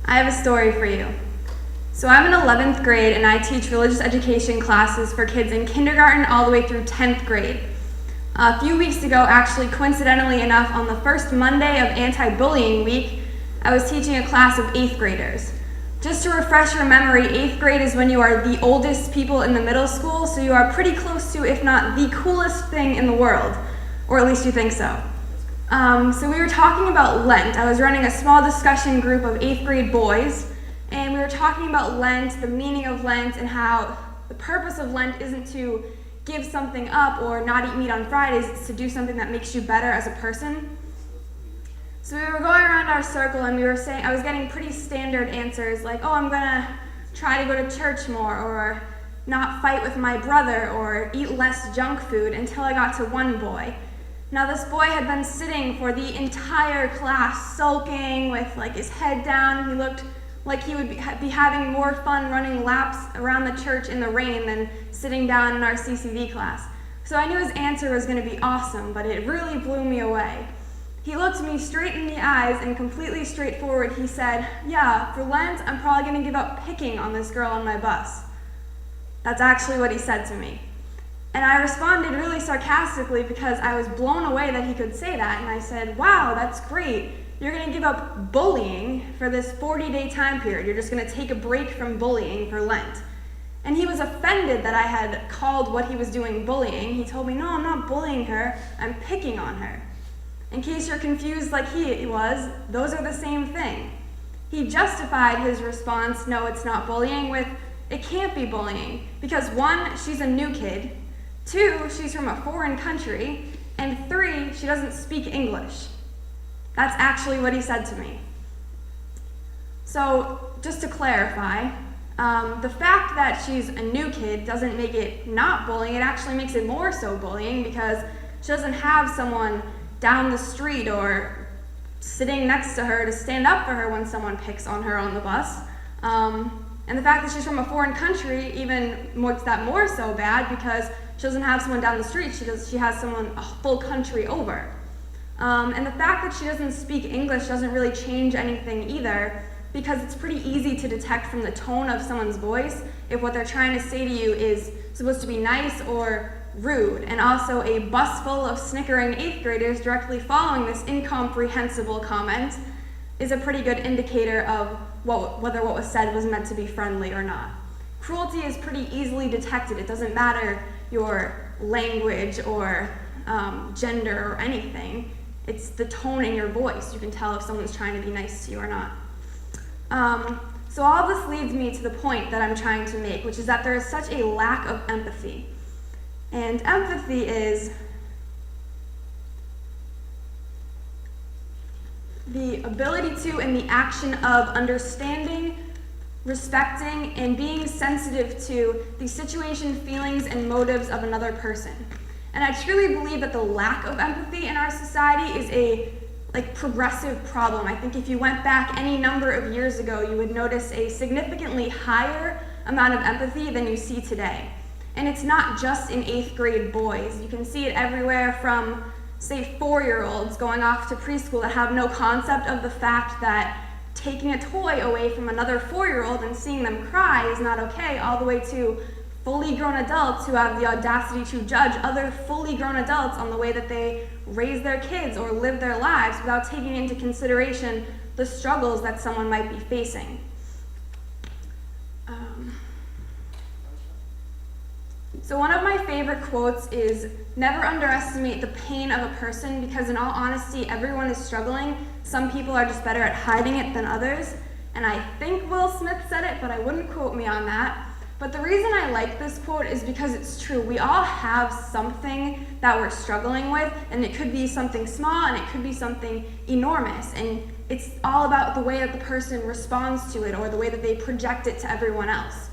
I have a story for you. So I'm in 11th grade and I teach religious education classes for kids in kindergarten all the way through 10th grade. A few weeks ago, actually coincidentally enough, on the first Monday of anti-bullying week, I was teaching a class of 8th graders. Just to refresh your memory, 8th grade is when you are the oldest people in the middle school, so you are pretty close to, if not the coolest thing in the world, or at least you think so. So we were talking about Lent. I was running a small discussion group of 8th grade boys, and we were talking about Lent, the meaning of Lent, and how the purpose of Lent isn't to give something up or not eat meat on Fridays, it's to do something that makes you better as a person. So we were going around our circle and I was getting pretty standard answers like, oh, I'm gonna try to go to church more, or not fight with my brother, or eat less junk food, until I got to one boy. Now this boy had been sitting for the entire class sulking with his head down. He looked like he would be having more fun running laps around the church in the rain than sitting down in our CCV class. So I knew his answer was going to be awesome, but it really blew me away. He looked me straight in the eyes and completely straightforward, he said, yeah, for Lent, I'm probably going to give up picking on this girl on my bus. That's actually what he said to me. And I responded really sarcastically because I was blown away that he could say that, and I said, wow, that's great. You're going to give up bullying for this 40-day time period. You're just going to take a break from bullying for Lent. And he was offended that I had called what he was doing bullying. He told me, no, I'm not bullying her, I'm picking on her. In case you're confused like he was, those are the same thing. He justified his response, no, it's not bullying, with, it can't be bullying, because 1, she's a new kid, 2, she's from a foreign country, and 3, she doesn't speak English. That's actually what he said to me. So, just to clarify, the fact that she's a new kid doesn't make it not bullying, it actually makes it more so bullying, because she doesn't have someone down the street or sitting next to her to stand up for her when someone picks on her on the bus. And the fact that she's from a foreign country even makes that more so bad, because she doesn't have someone down the street, she has someone a full country over. And the fact that she doesn't speak English doesn't really change anything either, because it's pretty easy to detect from the tone of someone's voice if what they're trying to say to you is supposed to be nice or rude. And also, a bus full of snickering 8th graders directly following this incomprehensible comment is a pretty good indicator of whether what was said was meant to be friendly or not. Cruelty is pretty easily detected. It doesn't matter your language or gender or anything. It's the tone in your voice. You can tell if someone's trying to be nice to you or not. So all this leads me to the point that I'm trying to make, which is that there is such a lack of empathy. And empathy is the ability to and the action of understanding, respecting, and being sensitive to the situation, feelings, and motives of another person. And I truly believe that the lack of empathy in our society is a progressive problem. I think if you went back any number of years ago, you would notice a significantly higher amount of empathy than you see today. And it's not just in 8th grade boys. You can see it everywhere from, say, 4-year-olds going off to preschool that have no concept of the fact that taking a toy away from another 4-year-old and seeing them cry is not okay, all the way to fully grown adults who have the audacity to judge other fully grown adults on the way that they raise their kids or live their lives without taking into consideration the struggles that someone might be facing. So one of my favorite quotes is, never underestimate the pain of a person, because in all honesty, everyone is struggling. Some people are just better at hiding it than others. And I think Will Smith said it, but I wouldn't quote me on that. But the reason I like this quote is because it's true. We all have something that we're struggling with, and it could be something small and it could be something enormous. And it's all about the way that the person responds to it or the way that they project it to everyone else.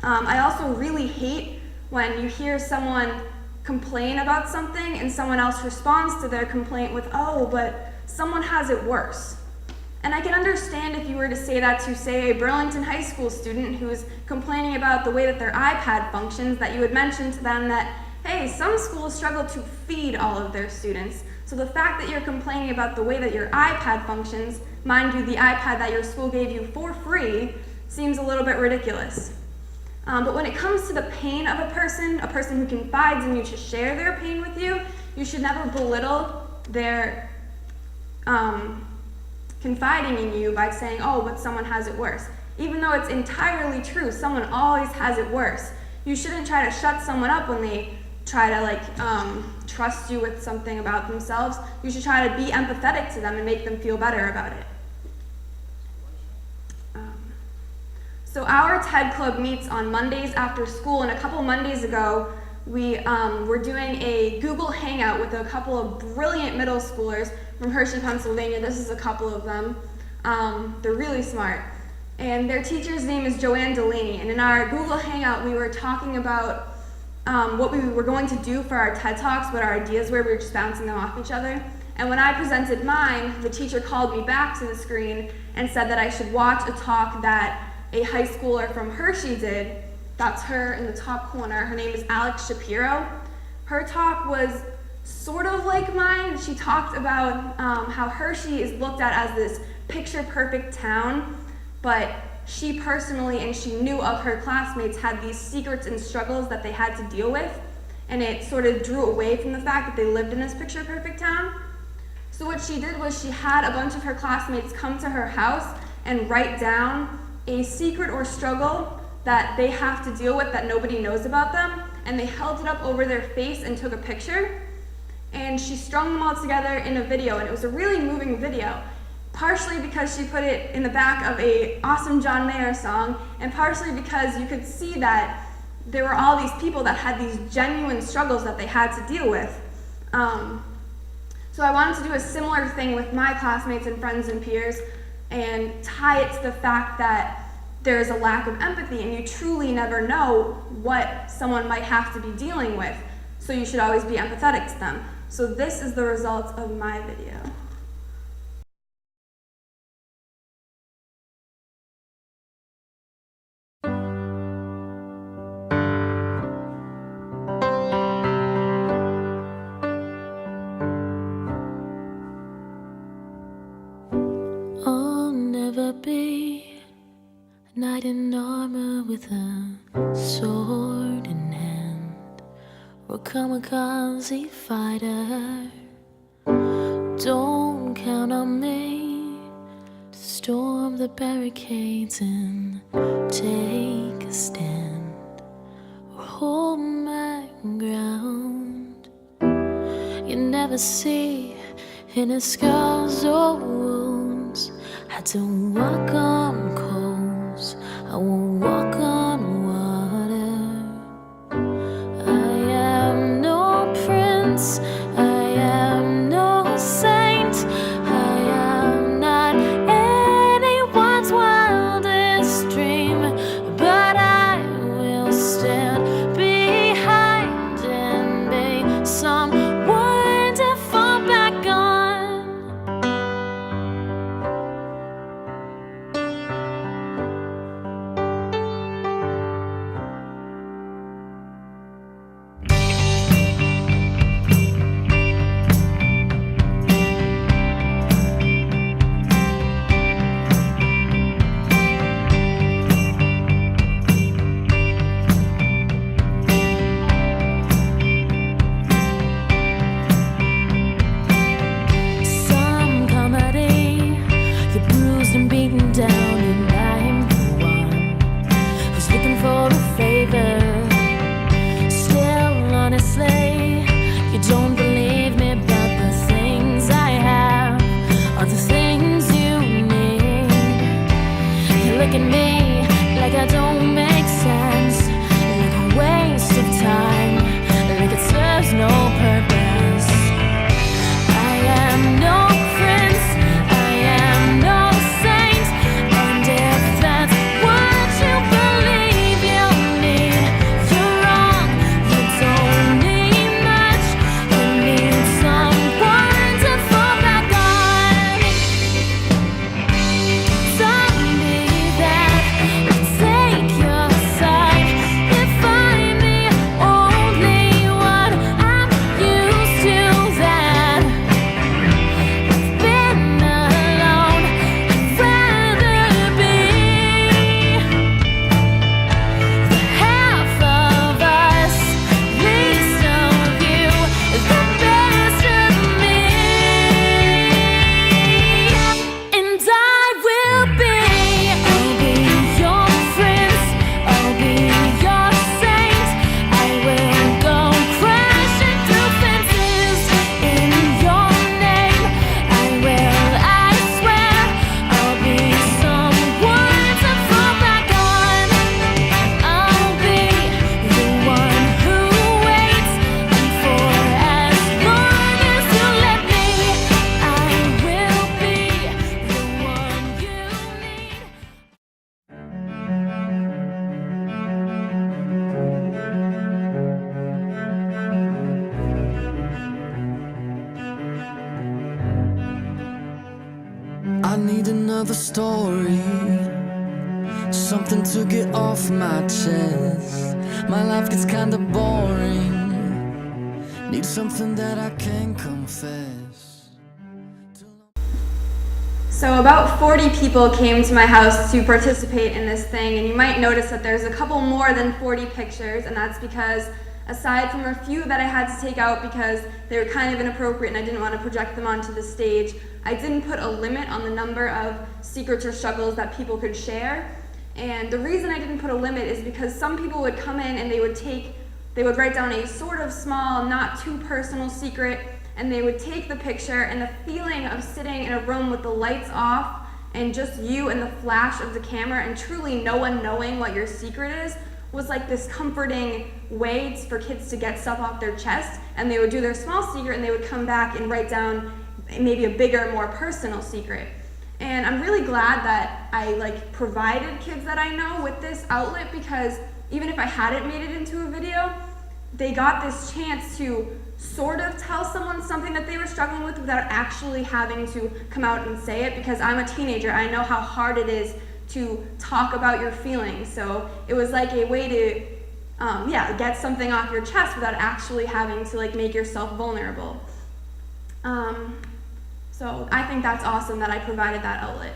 I also really hate when you hear someone complain about something and someone else responds to their complaint with, oh, but someone has it worse. And I can understand if you were to say that to, say, a Burlington High School student who's complaining about the way that their iPad functions, that you would mention to them that, hey, some schools struggle to feed all of their students. So the fact that you're complaining about the way that your iPad functions Mind you, the iPad that your school gave you for free seems a little bit ridiculous. But when it comes to the pain of a person who confides in you to share their pain with you, you should never belittle their confiding in you by saying, oh, but someone has it worse. Even though it's entirely true, someone always has it worse. You shouldn't try to shut someone up when they try to trust you with something about themselves. You should try to be empathetic to them and make them feel better about it. So our TED Club meets on Mondays after school, and a couple Mondays ago, we were doing a Google Hangout with a couple of brilliant middle schoolers from Hershey, Pennsylvania. This is a couple of them. They're really smart. And their teacher's name is Joanne Delaney. And in our Google Hangout, we were talking about what we were going to do for our TED Talks, what our ideas were. We were just bouncing them off each other. And when I presented mine, the teacher called me back to the screen and said that I should watch a talk that a high schooler from Hershey did. That's her in the top corner. Her name is Alex Shapiro. Her talk was sort of like mine. She talked about how Hershey is looked at as this picture-perfect town, but she personally, and she knew of her classmates, had these secrets and struggles that they had to deal with, and it sort of drew away from the fact that they lived in this picture-perfect town. So what she did was she had a bunch of her classmates come to her house and write down a secret or struggle that they have to deal with that nobody knows about them, and they held it up over their face and took a picture, and she strung them all together in a video, and it was a really moving video, partially because she put it in the back of an awesome John Mayer song, and partially because you could see that there were all these people that had these genuine struggles that they had to deal with. So I wanted to do a similar thing with my classmates and friends and peers, and tie it to the fact that there's a lack of empathy and you truly never know what someone might have to be dealing with, so you should always be empathetic to them. So this is the result of my video. Be a knight in armor with a sword in hand, or a kamikaze fighter. Don't count on me to storm the barricades and take a stand, or hold my ground. You never see any scars or wounds. I don't walk on coals, I won't walk on water. I am no prince, I am no saint, I am not anyone's wildest dream, but I will stand behind and be someone to fall back on. Look at me like I don't make sense, like a waste of time, like it serves no purpose. I am no prince, I am no saint, and if that's what you believe you need, you're wrong. You don't need much, you need someone to fall back on. Somebody that another story, something to get off my chest. My life gets kinda boring, need something that I can confess. So about 40 people came to my house to participate in this thing, and you might notice that there's a couple more than 40 pictures, and that's because aside from a few that I had to take out because they were kind of inappropriate and I didn't want to project them onto the stage, I didn't put a limit on the number of secrets or struggles that people could share. And the reason I didn't put a limit is because some people would come in and they would write down a sort of small, not too personal secret, and they would take the picture, and the feeling of sitting in a room with the lights off and just you and the flash of the camera and truly no one knowing what your secret is was like this comforting way for kids to get stuff off their chest. And they would do their small secret and they would come back and write down maybe a bigger, more personal secret. And I'm really glad that I provided kids that I know with this outlet, because even if I hadn't made it into a video, they got this chance to sort of tell someone something that they were struggling with without actually having to come out and say it, because I'm a teenager. I know how hard it is to talk about your feelings. So it was like a way to get something off your chest without actually having to make yourself vulnerable. So I think that's awesome that I provided that outlet.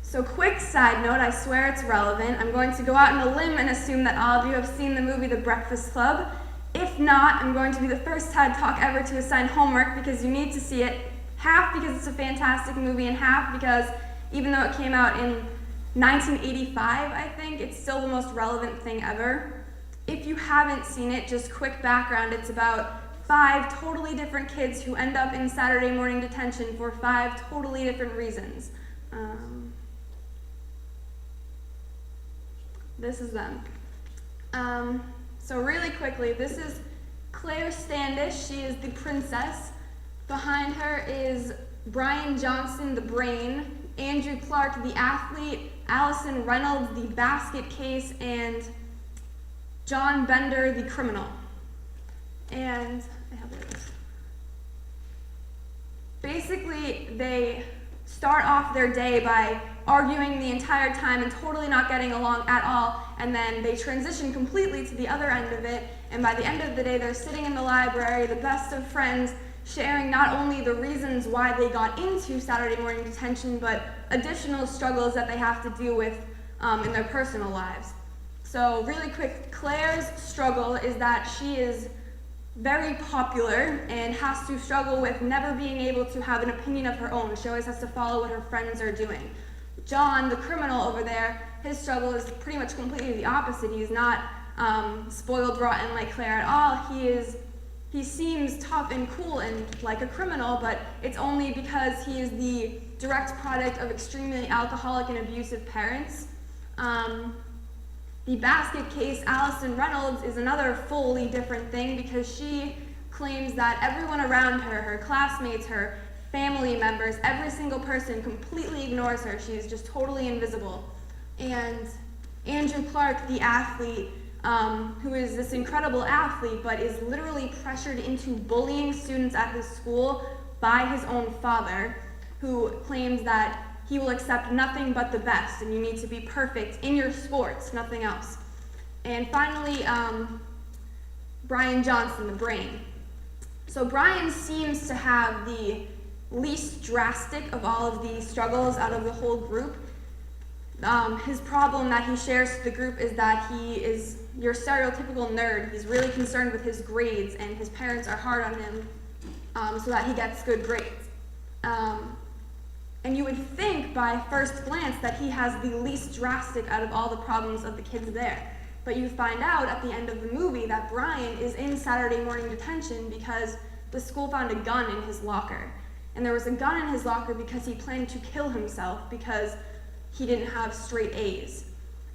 So quick side note, I swear it's relevant. I'm going to go out on a limb and assume that all of you have seen the movie The Breakfast Club. If not, I'm going to be the first TED Talk ever to assign homework, because you need to see it, half because it's a fantastic movie and half because even though it came out in 1985, I think, it's still the most relevant thing ever. If you haven't seen it, just quick background, it's about 5 totally different kids who end up in Saturday morning detention for 5 totally different reasons. This is them. So really quickly, this is Claire Standish. She is the princess. Behind her is Brian Johnson, the brain, Andrew Clark, the athlete, Allison Reynolds, the basket case, and John Bender, the criminal. And I have this. Basically, they start off their day by arguing the entire time and totally not getting along at all, and then they transition completely to the other end of it, and by the end of the day they're sitting in the library, the best of friends, sharing not only the reasons why they got into Saturday morning detention, but additional struggles that they have to deal with in their personal lives. So really quick, Claire's struggle is that she is very popular and has to struggle with never being able to have an opinion of her own. She always has to follow what her friends are doing. John, the criminal over there, his struggle is pretty much completely the opposite. He's not spoiled rotten like Claire at all. He seems tough and cool and like a criminal, but it's only because he is the direct product of extremely alcoholic and abusive parents. The basket case, Allison Reynolds, is another fully different thing, because she claims that everyone around her, her classmates, her family members, every single person completely ignores her. She's just totally invisible. And Andrew Clark, the athlete, who is this incredible athlete, but is literally pressured into bullying students at his school by his own father, who claims that he will accept nothing but the best, and you need to be perfect in your sports, nothing else. And finally, Brian Johnson, the brain. So Brian seems to have the least drastic of all of the struggles out of the whole group. His problem that he shares to the group is that he is your stereotypical nerd. He's really concerned with his grades, and his parents are hard on him so that he gets good grades. And you would think by first glance that he has the least drastic out of all the problems of the kids there. But you find out at the end of the movie that Brian is in Saturday morning detention because the school found a gun in his locker. And there was a gun in his locker because he planned to kill himself because he didn't have straight A's.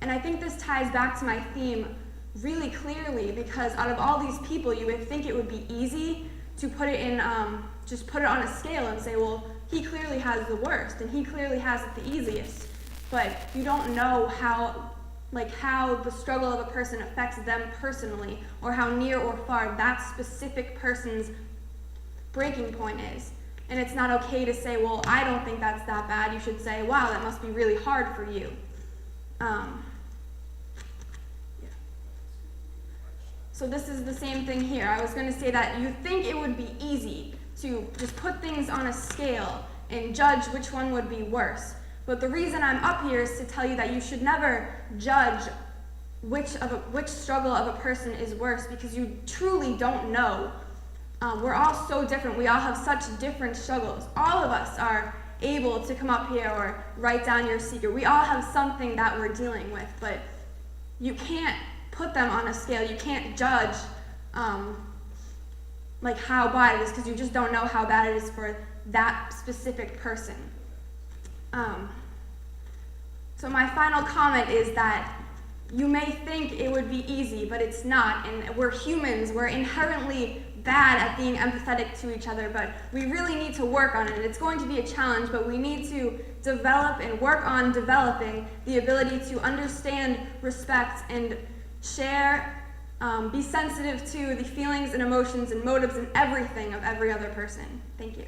And I think this ties back to my theme really clearly, because out of all these people, you would think it would be easy to put it in, just put it on a scale and say, well, he clearly has the worst and he clearly has it the easiest. But you don't know how the struggle of a person affects them personally, or how near or far that specific person's breaking point is. And it's not okay to say, well, I don't think that's that bad. You should say, wow, that must be really hard for you. So this is the same thing here. I was going to say that you think it would be easy to just put things on a scale and judge which one would be worse. But the reason I'm up here is to tell you that you should never judge which struggle of a person is worse, because you truly don't know. We're all so different. We all have such different struggles. All of us are able to come up here or write down your secret. We all have something that we're dealing with, but you can't put them on a scale. You can't judge like how bad it is, because you just don't know how bad it is for that specific person. So my final comment is that you may think it would be easy, but it's not. And we're humans. We're inherently bad at being empathetic to each other, but we really need to work on it. It's going to be a challenge, but we need to develop and work on developing the ability to understand, respect, and share, be sensitive to the feelings and emotions and motives and everything of every other person. Thank you.